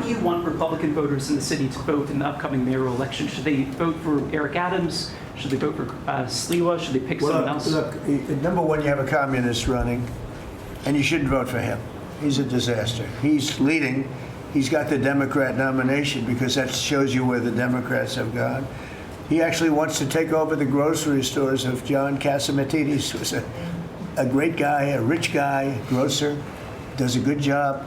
do you want Republican voters in the city to vote in the upcoming mayoral election? Should they vote for Eric Adams? Should they vote for Sliwa? Should they pick someone else? Look, number one, you have a communist running, and you shouldn't vote for him. He's a disaster. He's leading. He's got the Democrat nomination because that shows you where the Democrats have gone. He actually wants to take over the grocery stores of John Catsimatidis, who's a great guy, a rich guy, grocer, does a good job,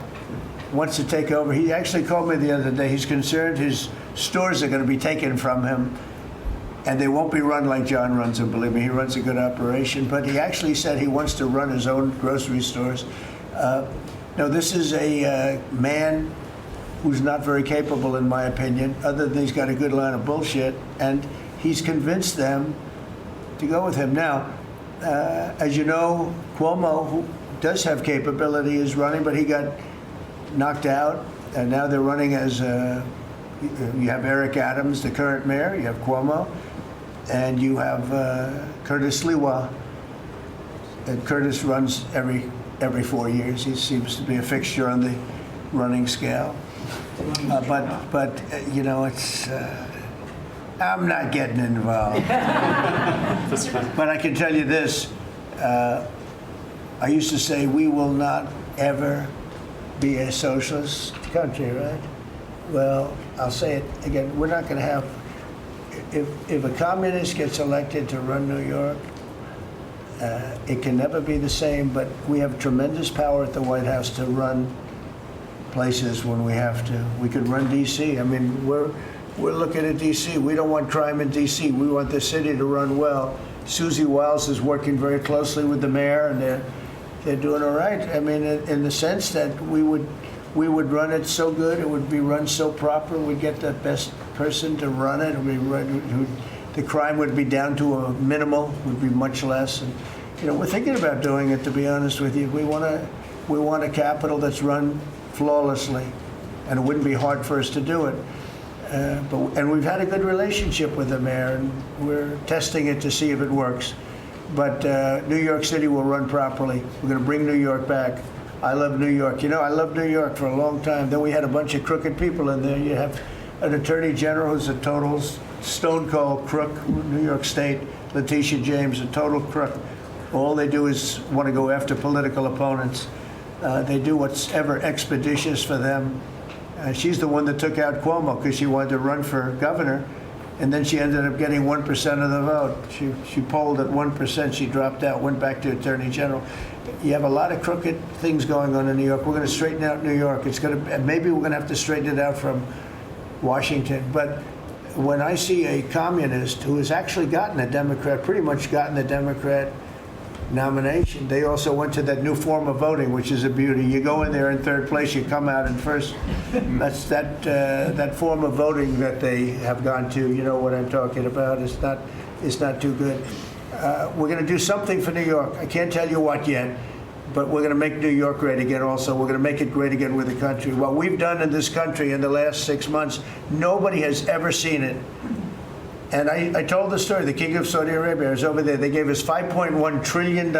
wants to take over. He actually called me the other day. He's concerned his stores are going to be taken from him, and they won't be run like John runs them. Believe me, he runs a good operation. But he actually said he wants to run his own grocery stores. No, this is a man who's not very capable, in my opinion, other than he's got a good line of bullshit, and he's convinced them to go with him. Now, as you know, Cuomo, who does have capability, is running, but he got knocked out, and now they're running as you have Eric Adams, the current mayor, you have Cuomo, and you have Curtis Sliwa. And Curtis runs every 4 years. He seems to be a fixture on the running scale. But you know, it's I'm not getting involved. But I can tell you this: I used to say we will not ever be a socialist country, right? Well, I'll say it again: we're not going to have. If a communist gets elected to run New York, it can never be the same. But we have tremendous power at the White House to run places when we have to. We could run D.C. I mean, we're looking at D.C. We don't want crime in D.C. We want the city to run well. Susie Wiles is working very closely with the mayor, and they're doing all right. I mean, in the sense that we would run it so good, it would be run so proper. We'd get the best person to run it. The crime would be down to a minimal, would be much less. And you know, we're thinking about doing it. To be honest with you, we want a capital that's run flawlessly, and it wouldn't be hard for us to do it. And we've had a good relationship with the mayor, and we're testing it to see if it works. But New York City will run properly. We're going to bring New York back. I love New York. You know, I loved New York for a long time. Then we had a bunch of crooked people in there. You have an attorney general who's a total stone cold crook, New York State, Letitia James, a total crook. All they do is want to go after political opponents. They do what's ever expeditious for them. She's the one that took out Cuomo because she wanted to run for governor, and then she ended up getting 1% of the vote. She polled at 1%. She dropped out, went back to attorney general. You have a lot of crooked things going on in New York. We're going to straighten out New York. Maybe we're going to have to straighten it out from Washington. But when I see a communist who has actually gotten a Democrat, pretty much gotten the Democrat nomination, they also went to that new form of voting, which is a beauty. You go in there in third place, you come out in first. That's that form of voting that they have gone to. You know what I'm talking about. It's not too good. We're going to do something for New York. I can't tell you what yet, but we're going to make New York great again also. We're going to make it great again with the country. What we've done in this country in the last 6 months, nobody has ever seen it. And I told the story. The King of Saudi Arabia is over there. They gave us $5.1 trillion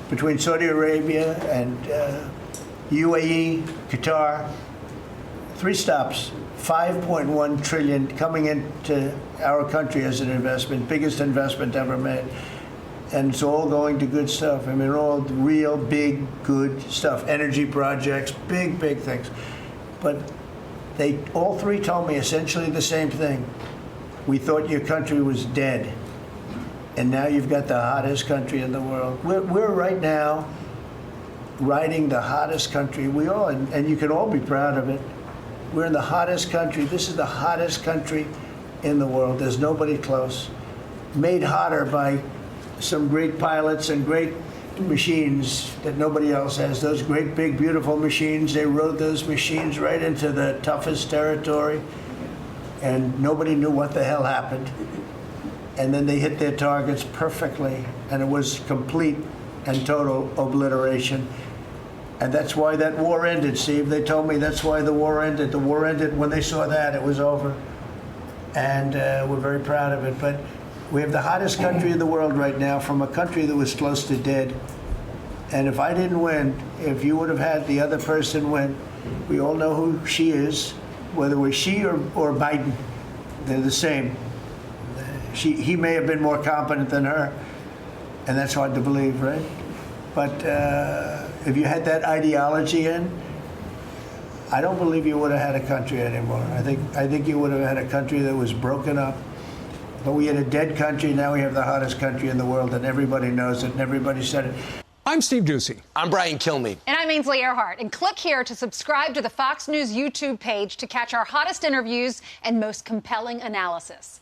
between Saudi Arabia and UAE, Qatar. 3 stops, $5.1 trillion coming into our country as an investment, biggest investment ever made. And it's all going to good stuff. I mean, all real big, good stuff. Energy projects, big, big things. But they all 3 told me essentially the same thing. We thought your country was dead, and now you've got the hottest country in the world. We're right now riding the hottest country. We all, and you can all be proud of it. We're in the hottest country. This is the hottest country in the world. There's nobody close. Made hotter by some great pilots and great machines that nobody else has. Those great, big, beautiful machines, they rode those machines right into the toughest territory. And nobody knew what the hell happened. And then they hit their targets perfectly, and it was complete and total obliteration. And that's why that war ended, Steve. They told me that's why the war ended. The war ended when they saw that, it was over. And we're very proud of it. But we have the hottest country in the world right now, from a country that was close to dead. And if I didn't win, if you would have had the other person win, We all know who she is, whether it was she or Biden. They're the same. He may have been more competent than her, and that's hard to believe, right? But if you had that ideology in, I don't believe you would have had a country anymore. I think you would have had a country that was broken up. But we had a dead country. Now we have the hottest country in the world, and everybody knows it, and everybody said it. I'm Steve Doocy. I'm Brian Kilmeade. And I'm Ainsley Earhart. And click here to subscribe to the Fox News YouTube page to catch our hottest interviews and most compelling analysis.